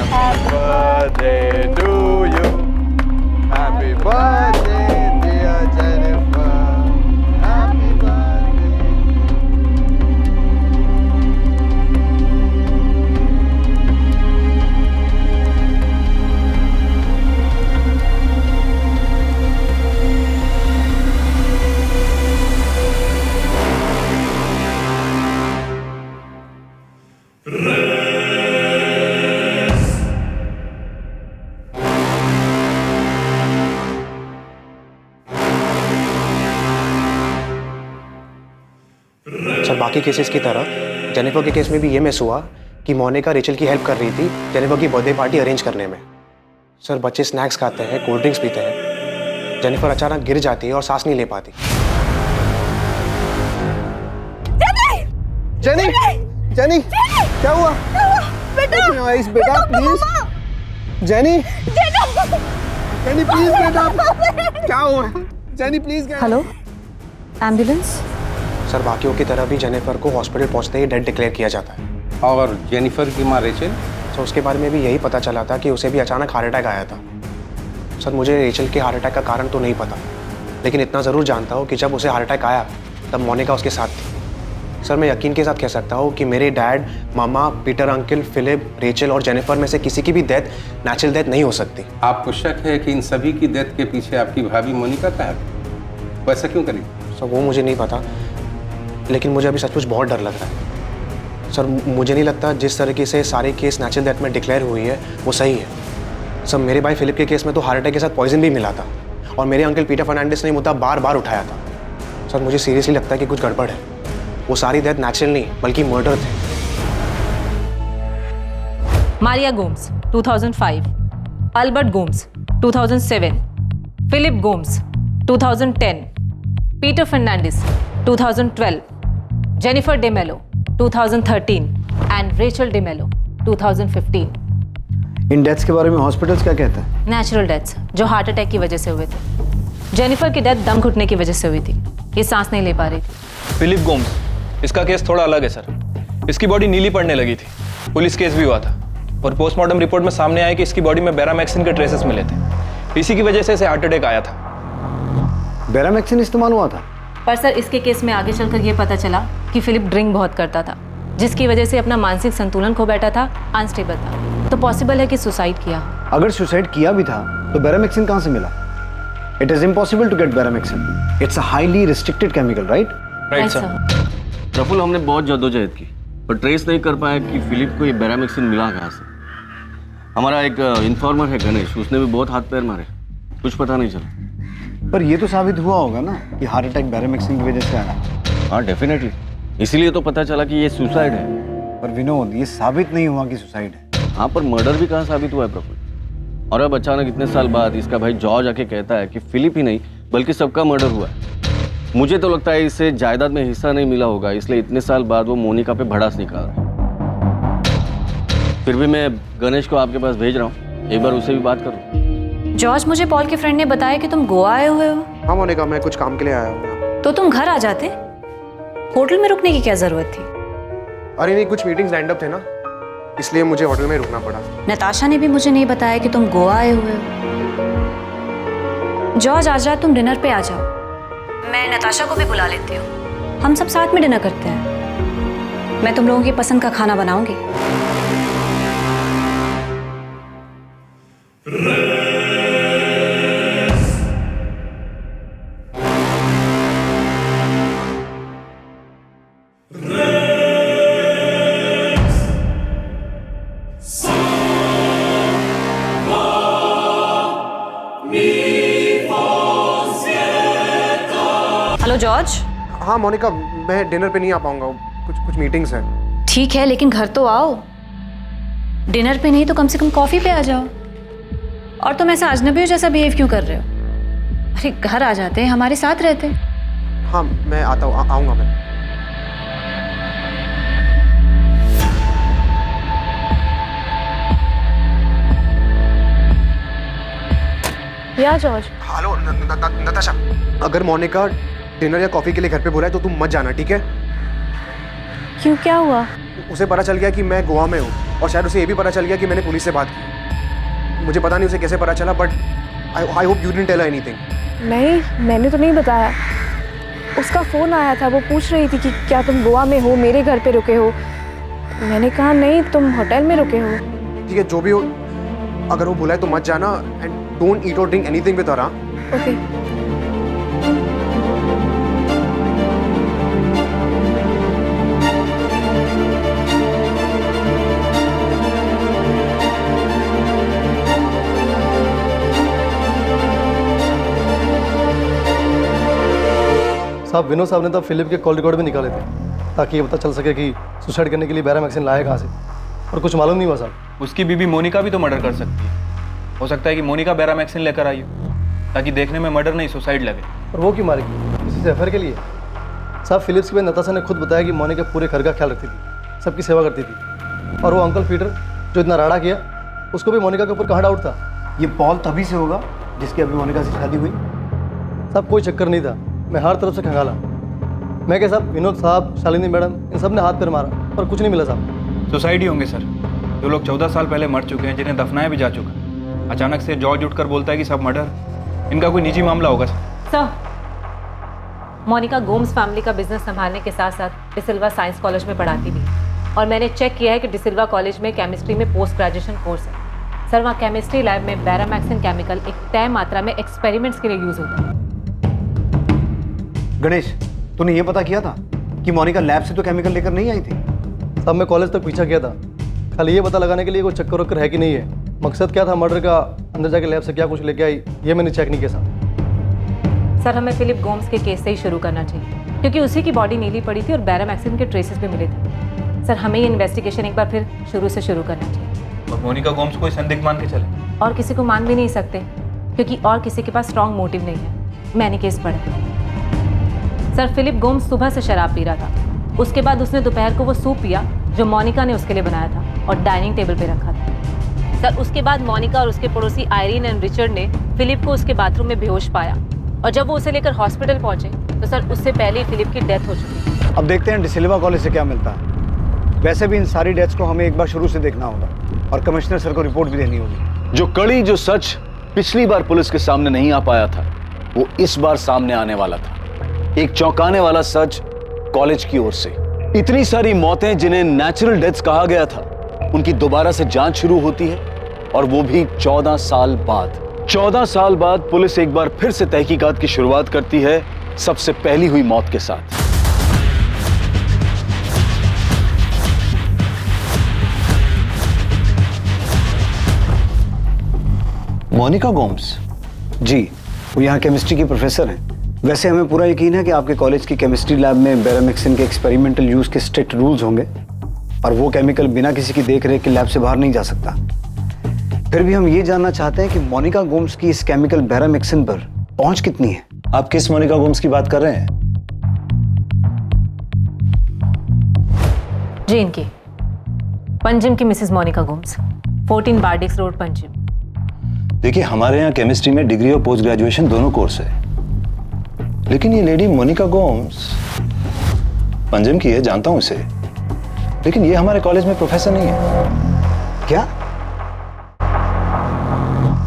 Speaker 19: Happy birthday to you. Happy birthday, dear Jennifer. Happy birthday.
Speaker 2: Sir, बाकी केसेस की तरह जेनिफर के केस में भी ये मिस हुआ कि मोनिका रेचल की हेल्प कर रही थी जेनिफर की बर्थडे पार्टी अरेंज करने में। सर, बच्चे स्नैक्स खाते हैं, कोल्ड ड्रिंक्स पीते हैं, जेनिफर अचानक गिर जाती है और सांस नहीं ले पाती।
Speaker 19: जेनी, जेनी, क्या हुआ? बेटा, बेटा प्लीज। जेनी, जेनी प्लीज बेटा, क्या हुआ? Jenny please.
Speaker 1: Hello, ambulance.
Speaker 2: Sir, बाकियों की तरह भी जेनिफर को हॉस्पिटल पहुंचते ही डेड डिक्लेयर किया जाता है।
Speaker 18: और जेनिफर की माँ रेचल?
Speaker 2: सर, उसके बारे में भी यही पता चला था कि उसे भी अचानक हार्ट अटैक आया था। सर, मुझे रेचल के हार्ट अटैक का कारण तो नहीं पता, लेकिन इतना ज़रूर जानता हूँ कि जब उसे हार्ट अटैक आया तब मोनिका उसके साथ थी। सर, मैं यकीन के साथ कह सकता हूँ कि मेरे डैड, मामा, पीटर अंकल, फिलिप, रेचल और जेनिफर में से किसी की भी डेथ नेचुरल डेथ नहीं हो सकती।
Speaker 18: आपको शक है कि इन सभी की डेथ के पीछे आपकी भाभी मोनिका का है? वैसा क्यों करी?
Speaker 2: सर, वो मुझे नहीं पता, लेकिन मुझे अभी सचमुच बहुत डर लग रहा है। सर मुझे नहीं लगता जिस तरीके से सारे केस नेचुरल डेथ में डिक्लेयर हुई है वो सही है। सर मेरे भाई फिलिप के केस में तो हार्ट अटैक के साथ पॉइजन भी मिला था और मेरे अंकल पीटर फर्नांडिस ने मुद्दा बार बार उठाया था। सर मुझे सीरियसली लगता है कि कुछ गड़बड़ है। वो सारी डेथ नेचुरल नहीं बल्कि मर्डर थे।
Speaker 20: Maria Gomes 2005, Albert Gomes 2007, Philip Gomes 2010, Peter Fernandes 2012, Jennifer Demello 2013 and Rachel Demello 2015।
Speaker 21: इन डेथ्स के बारे में हॉस्पिटल्स क्या कहते हैं?
Speaker 20: नेचुरल डेथ्स जो हार्ट अटैक की वजह से हुए थे। जेनिफर की डेथ दम घुटने की वजह से हुई थी, ये सांस नहीं ले पा रही थी।
Speaker 15: फिलिप गोम्स, इसका केस थोड़ा अलग है सर। इसकी बॉडी नीली पड़ने लगी थी, पुलिस केस भी हुआ था और पोस्टमार्टम रिपोर्ट में सामने आया कि इसकी बॉडी में बेरामैक्सिन के ट्रेसेस मिले थे। इसी की वजह से इसे हार्ट अटैक आया था।
Speaker 21: बेरामैक्सिन इस्तेमाल हुआ था?
Speaker 20: पर सर इसके केस में आगे चलकर ये पता चला कि फिलिप ड्रिंक बहुत करता था, जिसकी वजह से अपना मानसिक संतुलन खो बैठा था, अनस्टेबल था। तो पॉसिबल है कि सुसाइड किया।
Speaker 21: अगर सुसाइड किया भी था तो बेरामैक्सिन कहाँ से मिला? It is impossible to get Beramaxin. It's a highly restricted chemical, right?
Speaker 11: Right sir. Prafull, हमने बहुत जद्दोजहद की पर ट्रेस नहीं कर पाया कि फिलिप को ये बेरामैक्सिन मिला कहाँ से। हमारा एक इन्फॉर्मर है गणेश, उसने भी बहुत हाथ पैर मारे, कुछ पता नहीं चला।
Speaker 21: पर ये तो साबित हुआ होगा ना कि हार्ट अटैक बेरामैक्सिन की वजह से आया।
Speaker 11: हाँ डेफिनेटली, इसीलिए तो पता चला कि ये सुसाइड है।
Speaker 21: पर विनोद, ये साबित नहीं हुआ कि सुसाइड है।
Speaker 11: हाँ, पर मर्डर भी कहाँ साबित हुआ है प्रफुल्ल? और अब अचानक इतने साल बाद इसका भाई जॉर्ज आके कहता है कि फिलिप ही नहीं बल्कि सबका मर्डर हुआ है। मुझे तो लगता है इसे जायदाद में हिस्सा नहीं मिला होगा, इसलिए इतने साल बाद वो मोनिका पे भड़ास निकाल रहा है। फिर भी मैं गणेश को आपके पास भेज रहा हूँ, एक बार उससे भी बात करूँ।
Speaker 1: जॉर्ज, मुझे पॉल के फ्रेंड ने बताया कि तुम गोवा आए हुए हो।
Speaker 2: हाँ मोनिका, मैं कुछ काम के लिए आया हूँ।
Speaker 1: तो तुम घर आ जाते, होटल में रुकने की क्या जरूरत थी?
Speaker 2: अरे नहीं, कुछ मीटिंग्स लाइंड अप थे ना, इसलिए मुझे होटल में रुकना पड़ा।
Speaker 1: नताशा ने भी मुझे नहीं बताया कि तुम गोवा आए हुए हो। जॉर्ज, आज रात तुम डिनर पे आ जाओ, मैं नताशा को भी बुला लेती हूँ, हम सब साथ में डिनर करते हैं। मैं तुम लोगों की पसंद का खाना बनाऊंगी। Hello George.
Speaker 2: हाँ मोनिका, मैं डिनर पे नहीं आ पाऊंगा, कुछ मीटिंग्स हैं।
Speaker 1: ठीक है, लेकिन घर तो आओ। डिनर पे नहीं तो कम से कम कॉफी पे आ जाओ। और तुम ऐसा अजनबी जैसा बिहेव क्यों कर रहे हो? अरे घर आ जाते, हमारे साथ रहते।
Speaker 2: हाँ मैं आता हूँ, आऊँगा मैं।
Speaker 3: या जॉर्ज।
Speaker 2: हेलो नताशा, अगर मोनिका डिनर या कॉफी के लिए घर पे बुलाए तो तुम मत जाना, ठीक है?
Speaker 3: क्यों, क्या हुआ?
Speaker 2: उसे पता चल गया कि मैं गोवा में हूँ और शायद उसे ये भी पता चल गया कि मैंने पुलिस से बात की। मुझे पता नहीं उसे कैसे पता चला, but I hope you didn't tell her anything.
Speaker 3: नहीं, मैंने तो नहीं बताया। उसका फ़ोन आया था, वो पूछ रही थी कि क्या तुम गोवा में हो, मेरे घर पे रुके हो। मैंने कहा नहीं, तुम होटल में रुके हो।
Speaker 2: ठीक है, जो भी हो, अगर वो बुलाए तो मत जाना एंड डोंट ईट और drink anything with her.
Speaker 3: Okay.
Speaker 5: साहब, विनोद साहब ने तो फिलिप के कॉल रिकॉर्ड भी निकाले थे ताकि ये पता चल सके कि सुसाइड करने के लिए बेरामैक्सिन लाया कहाँ से, और कुछ मालूम नहीं हुआ साहब।
Speaker 15: उसकी बीबी मोनिका भी तो मर्डर कर सकती है। हो सकता है कि मोनिका बेरामैक्सिन लेकर आई हो ताकि देखने में मर्डर नहीं सुसाइड लगे।
Speaker 5: और वो क्यों मारेगी? किसी से अफेयर के लिए? साहब, फिलिप्स की बहन नताशा ने खुद बताया कि मोनिका पूरे घर का ख्याल रखती थी, सबकी सेवा करती थी। और वो अंकल पीटर जो इतना राड़ा किया, उसको भी मोनिका के ऊपर कहाँ डाउट था?
Speaker 21: ये पॉल तभी से होगा जिसकी अभी मोनिका से शादी हुई।
Speaker 5: साहब, कोई चक्कर नहीं था, मैं हर तरफ से खंगाला। मैं क्या साहब, विनोद साहब, शालिनी मैडम, इन सब ने हाथ पैर मारा पर कुछ नहीं मिला साहब।
Speaker 15: सुसाइड ही होंगे सर। जो लोग 14 साल पहले मर चुके हैं, जिन्हें दफनाया भी जा चुका, अचानक से जॉर्ज उठकर बोलता है कि सब मर्डर। इनका कोई निजी मामला होगा
Speaker 20: सर। मोनिका गोम्स फैमिली का बिजनेस संभालने के साथ साथ डिसिल्वा साइंस कॉलेज में पढ़ाती भी, और मैंने चेक किया है कि डिसिल्वा कॉलेज में केमिस्ट्री में पोस्ट ग्रेजुएशन कोर्स है। सर, वहाँ केमिस्ट्री लैब में बेरामैक्सिन केमिकल एक तय मात्रा में एक्सपेरिमेंट्स के लिए यूज होता है।
Speaker 21: गणेश, तूने ये पता किया था कि मोनिका लैब से तो केमिकल लेकर नहीं आई थी?
Speaker 5: तब मैं कॉलेज तक पीछा किया था, खाली ये पता लगाने के लिए कोई चक्कर वक्कर है कि नहीं है। मकसद क्या था मर्डर का, अंदर जाके लैब से क्या कुछ लेके आई ये मैंने चेक नहीं किया सर।
Speaker 20: सर हमें फिलिप गोम्स के केस से ही शुरू करना चाहिए क्योंकि उसी की बॉडी नीली पड़ी थी और बैरामैक्सिन के ट्रेसेस भी मिले थे। सर हमें ये इन्वेस्टिगेशन एक बार फिर शुरू से शुरू करना चाहिए।
Speaker 15: और मोनिका गोम्स को संदिग्ध मान के चले?
Speaker 20: और किसी को मान भी नहीं सकते क्योंकि और किसी के पास स्ट्रॉन्ग मोटिव नहीं है। मैंने केस पढ़ा। सर फिलिप गोम्स सुबह से शराब पी रहा था, उसके बाद उसने दोपहर को वो सूप पिया जो मोनिका ने उसके लिए बनाया था और डाइनिंग टेबल पे रखा था। सर उसके बाद मोनिका और उसके पड़ोसी आयरीन एंड रिचर्ड ने फिलिप को उसके बाथरूम में बेहोश पाया और जब वो उसे लेकर हॉस्पिटल पहुंचे तो सर उससे पहले ही फिलिप की डेथ हो चुकी थी।
Speaker 21: अब देखते हैं डिसिल्वा कॉलेज से क्या मिलता है। वैसे भी इन सारी डेथ्स को हमें एक बार शुरू से देखना होगा और कमिश्नर सर को रिपोर्ट भी देनी होगी।
Speaker 7: जो सच पिछली बार पुलिस के सामने नहीं आ पाया था वो इस बार सामने आने वाला था। एक चौंकाने वाला सच कॉलेज की ओर से। इतनी सारी मौतें जिन्हें नेचुरल डेथ्स कहा गया था, उनकी दोबारा से जांच शुरू होती है और वो भी 14 साल बाद। 14 साल बाद पुलिस एक बार फिर से तहकीकात की शुरुआत करती है, सबसे पहली हुई मौत के साथ।
Speaker 21: मोनिका गोम्स? जी, वो यहाँ केमिस्ट्री की प्रोफेसर हैं। वैसे हमें पूरा यकीन है कि आपके कॉलेज की केमिस्ट्री लैब में बैरामिक्सिन के एक्सपेरिमेंटल यूज के स्ट्रिक्ट रूल्स होंगे और वो केमिकल बिना किसी की देखरेख के लैब से बाहर नहीं जा सकता। फिर भी हम ये जानना चाहते हैं कि मोनिका गोम्स की इस केमिकल बैरामिक्सिन पर पहुंच कितनी है। आप किस मोनिका गोम्स की बात कर रहे हैं?
Speaker 20: जी इनकी पंजिम की मिसेस मोनिका गोम्स, 14 बार्डिक्स रोड पंजिम।
Speaker 21: देखिए, हमारे यहाँ केमिस्ट्री में डिग्री और पोस्ट ग्रेजुएशन दोनों कोर्स है, लेकिन ये लेडी मोनिका गोम्स पंजिम की है, जानता हूं इसे, लेकिन ये हमारे कॉलेज में प्रोफेसर नहीं है। क्या?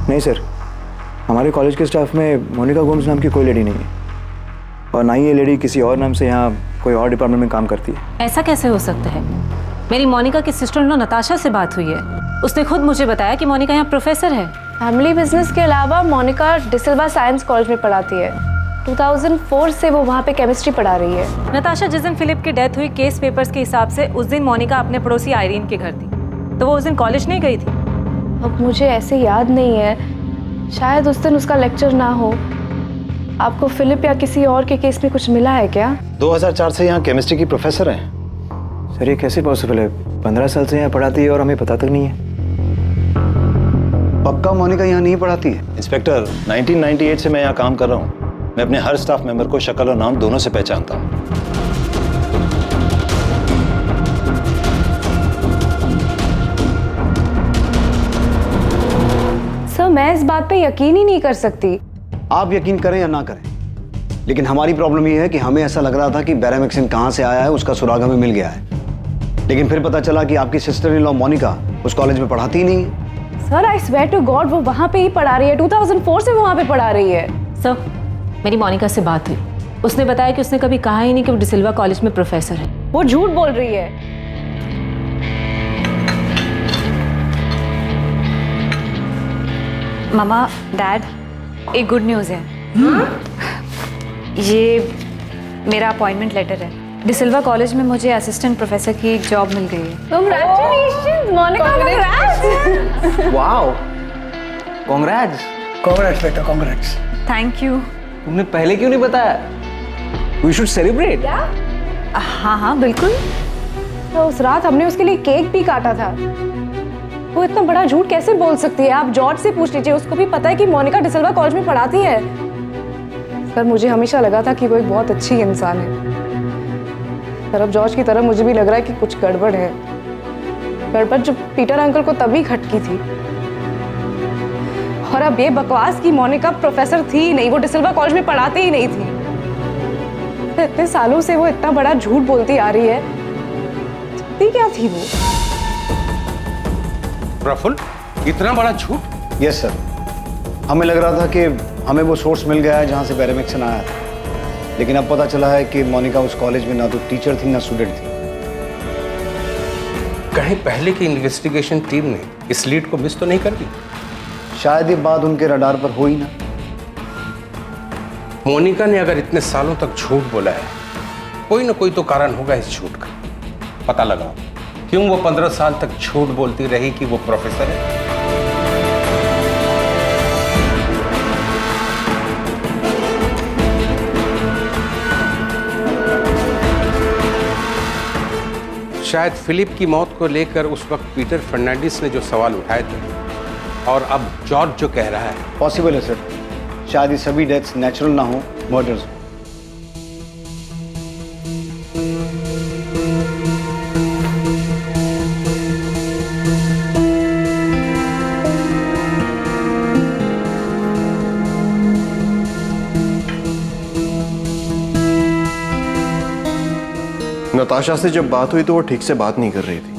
Speaker 4: नहीं सर, हमारे कॉलेज के स्टाफ में मोनिका गोम्स नाम की कोई लेडी नहीं है और ना ही ये लेडी किसी और नाम से यहाँ कोई और डिपार्टमेंट में काम करती है।
Speaker 20: ऐसा कैसे हो सकता है? मेरी मोनिका की सिस्टर इन लॉ नताशा से बात हुई है, उसने खुद मुझे बताया कि मोनिका यहाँ प्रोफेसर है।
Speaker 3: फैमिली बिजनेस के अलावा मोनिका डिसिल्वा साइंस कॉलेज में पढ़ाती है। 2004 से वो वहाँ पे केमिस्ट्री पढ़ा रही है।
Speaker 20: नताशा जिस दिन फिलिप की डेथ हुई केस पेपर्स के हिसाब से उस दिन मोनिका अपने पड़ोसी आयरीन के घर थी, तो वो उस दिन कॉलेज नहीं गई थी।
Speaker 3: अब मुझे ऐसे याद नहीं है, शायद उस दिन उसका लेक्चर ना हो। आपको फिलिप या किसी और के केस में कुछ मिला है क्या?
Speaker 21: 2004 से यहाँ केमिस्ट्री की प्रोफेसर हैं।
Speaker 4: सर ये कैसे पॉसिबल है? 15 साल से यहाँ पढ़ाती है और हमें पता तक नहीं है।
Speaker 21: पक्का मोनिका यहाँ नहीं पढ़ाती है? इंस्पेक्टर, 1998 से मैं यहाँ काम कर रहा हूँ। मैं अपने हर स्टाफ मेंबर को शक्ल और नाम दोनों से पहचानता हूँ।
Speaker 3: सर मैं इस बात पे यकीन ही नहीं कर सकती।
Speaker 21: आप यकीन करें या ना करें, लेकिन हमारी प्रॉब्लम ये है कि हमें ऐसा लग रहा था कि बैरामिक्सिन कहाँ से आया है उसका सुराग हमें मिल गया है, लेकिन फिर पता चला कि आपकी सिस्टर इन लॉ मोनिका उस कॉलेज में पढ़ाती ही नहीं है।
Speaker 3: Sir I swear to god वो वहाँ पे ही पढ़ा रही है। 2004 से वो वहाँ पे पढ़ा रही है।
Speaker 20: सर मेरी मोनिका से बात हुई, उसने बताया कि उसने कभी कहा ही नहीं कि वो डिसिल्वा कॉलेज में प्रोफेसर है।
Speaker 3: वो झूठ बोल रही है।
Speaker 1: मामा, डैड, एक गुड न्यूज़ है। ये मेरा अपॉइंटमेंट लेटर है। डिसिल्वा कॉलेज में मुझे असिस्टेंट प्रोफेसर की जॉब मिल गई है।
Speaker 3: Congratulations, Monica, congrats!
Speaker 17: Wow, congrats.
Speaker 19: Congrats बेटा, कांग्रेट्स।
Speaker 1: Thank you.
Speaker 17: तुमने पहले क्यों नहीं बताया? We should celebrate.
Speaker 1: हाँ हाँ बिल्कुल।
Speaker 3: तो उस रात हमने उसके लिए केक भी काटा था। वो इतना बड़ा झूठ कैसे बोल सकती है? आप जॉर्ज से पूछ लीजिए, उसको भी पता है कि मोनिका डिसिल्वा कॉलेज में पढ़ाती है। पर मुझे हमेशा लगा था कि वो एक बहुत अच्छी इंसान है। पर अब जॉर्ज की तरह मुझे भी लग रहा है कि कुछ गड़बड़ है। गड़बड़ जो पीटर अंकल को तभी खटकी थी। और अब ये बकवास की मोनिका प्रोफेसर थी ही नहीं, वो डिसिल्वा कॉलेज में पढ़ाती ही नहीं थी। इतने सालों से वो इतना बड़ा झूठ बोलती आ रही है। जानती क्या थी वो?
Speaker 18: प्रफुल्ल, इतना बड़ा झूठ?
Speaker 21: यस सर, हमें लग रहा था कि हमें वो सोर्स मिल गया है जहाँ से बैरामिक्सिन आया था, लेकिन अब पता चला है कि मोनिका उस कॉलेज में ना तो टीचर थी ना स्टूडेंट थी।
Speaker 18: कहीं पहले की इन्वेस्टिगेशन टीम ने इस लीड को मिस तो नहीं कर दी?
Speaker 21: शायद ये बात उनके रडार पर हो ही ना।
Speaker 18: मोनिका ने अगर इतने सालों तक झूठ बोला है, कोई ना कोई तो कारण होगा इस झूठ का। पता लगाओ क्यों वो 15 साल तक झूठ बोलती रही कि वो प्रोफेसर है? शायद फिलिप की मौत को लेकर उस वक्त पीटर फर्नांडिस ने जो सवाल उठाए थे और अब जॉर्ज जो कह रहा है,
Speaker 21: पॉसिबल है सर। शायद ये सभी डेथ्स नेचुरल ना हो, मर्डर्स।
Speaker 6: नताशा से जब बात हुई तो वो ठीक से बात नहीं कर रही थी,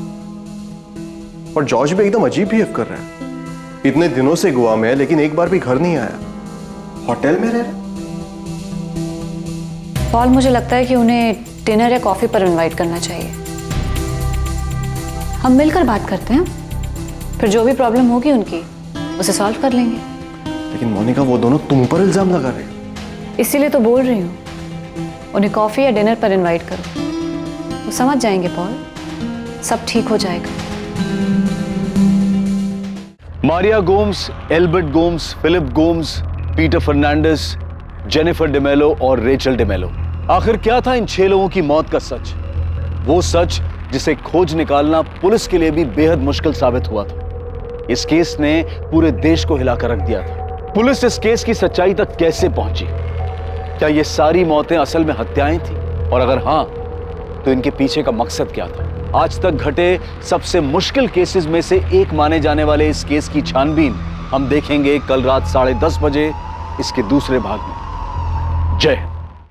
Speaker 6: और जॉर्ज भी एकदम अजीब बिहेव कर रहा है। इतने दिनों से गोवा में है लेकिन एक बार भी घर नहीं आया, होटल में रह रहा।
Speaker 1: पॉल, मुझे लगता है कि उन्हें डिनर या कॉफी पर इनवाइट करना चाहिए। हम मिलकर बात करते हैं, फिर जो भी प्रॉब्लम होगी उनकी उसे सॉल्व कर लेंगे।
Speaker 6: लेकिन मोनिका, वो दोनों तुम पर इल्जाम लगा रहे हैं।
Speaker 1: इसीलिए तो बोल रही हूँ, उन्हें कॉफी या डिनर पर इनवाइट करो, वो समझ जाएंगे पॉल, सब ठीक हो जाएगा।
Speaker 7: Maria Gomes, Albert Gomes, Philip Gomes, Peter Fernandes, Jennifer Demello और रेचल डेमेलो। आखिर क्या था इन 6 लोगों की मौत का सच? वो सच जिसे खोज निकालना पुलिस के लिए भी बेहद मुश्किल साबित हुआ था। इस केस ने पूरे देश को हिलाकर रख दिया था। पुलिस इस केस की सच्चाई तक कैसे पहुंची? क्या ये सारी मौतें असल में हत्याएं थी? और अगर हां, तो इनके पीछे का मकसद क्या था? आज तक घटे सबसे मुश्किल केसेस में से एक माने जाने वाले इस केस की छानबीन हम देखेंगे कल रात 10:30 बजे इसके दूसरे भाग में। जय हिंद।